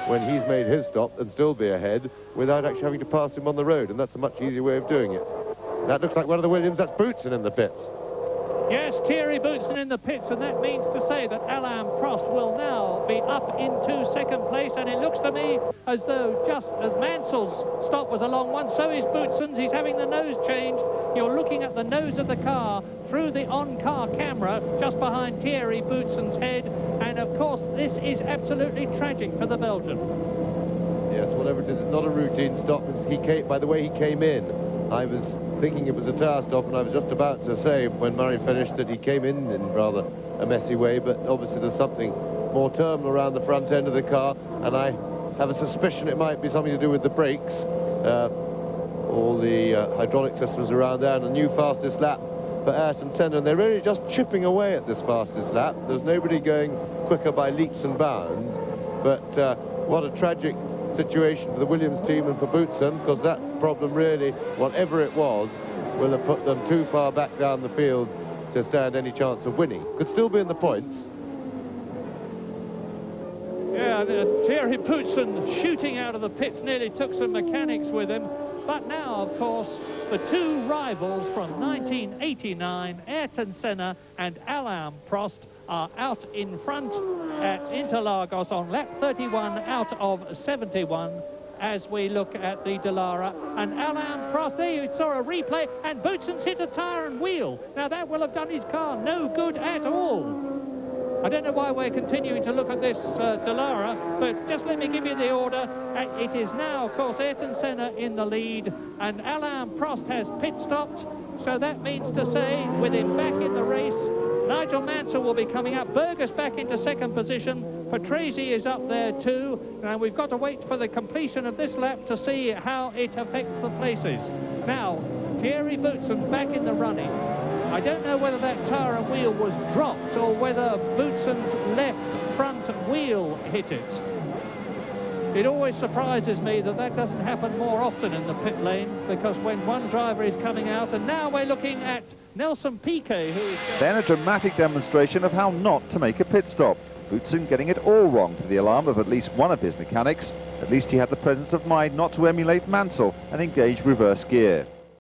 when he's made his stop and still be ahead without actually having to pass him on the road, and that's a much easier way of doing it. That looks like one of the Williams. That's Boutsen in the pits. Yes, Thierry Boutsen in the pits, and that means to say that Alain Prost will now be up into second place, and it looks to me as though just as Mansell's stop was a long one, so is Boutsen's. He's having the nose changed. You're looking at the nose of the car through the on-car camera just behind Thierry Boutsen's head, and of course this is absolutely tragic for the Belgian. Yes, whatever it is, it's not a routine stop. He came, by the way he came in, I was thinking it was a tyre stop, and I was just about to say when Murray finished that he came in rather a messy way, but obviously there's something more terminal around the front end of the car, and I have a suspicion it might be something to do with the brakes, all the hydraulic systems around there, and a new fastest lap for Ayrton Senna, and they're really just chipping away at this fastest lap. There's nobody going quicker by leaps and bounds, but what a tragic situation for the Williams team and for Boutsen, because that problem really, whatever it was, will have put them too far back down the field to stand any chance of winning. Could still be in the points. Yeah, Thierry Boutsen shooting out of the pits nearly took some mechanics with him, but now of course the two rivals from 1989, Ayrton Senna and Alain Prost, are out in front at Interlagos on lap 31 out of 71 as we look at the Dallara. And Alain Prost, there you saw a replay, and Boutsen's hit a tyre and wheel. Now that will have done his car no good at all. I don't know why we're continuing to look at this Dallara, but just let me give you the order. It is now, of course, Ayrton Senna in the lead, and Alain Prost has pit stopped, so that means to say, with him back in the race, Nigel Mansell will be coming up. Berger's back into second position. Patrese is up there too. And we've got to wait for the completion of this lap to see how it affects the places. Now, Thierry Boutsen back in the running. I don't know whether that tyre and wheel was dropped or whether Boutsen's left front wheel hit it. It always surprises me that that doesn't happen more often in the pit lane, because when one driver is coming out, and now we're looking at Nelson Piquet, who is... Then a dramatic demonstration of how not to make a pit stop. Boutsen getting it all wrong to the alarm of at least one of his mechanics. At least he had the presence of mind not to emulate Mansell and engage reverse gear.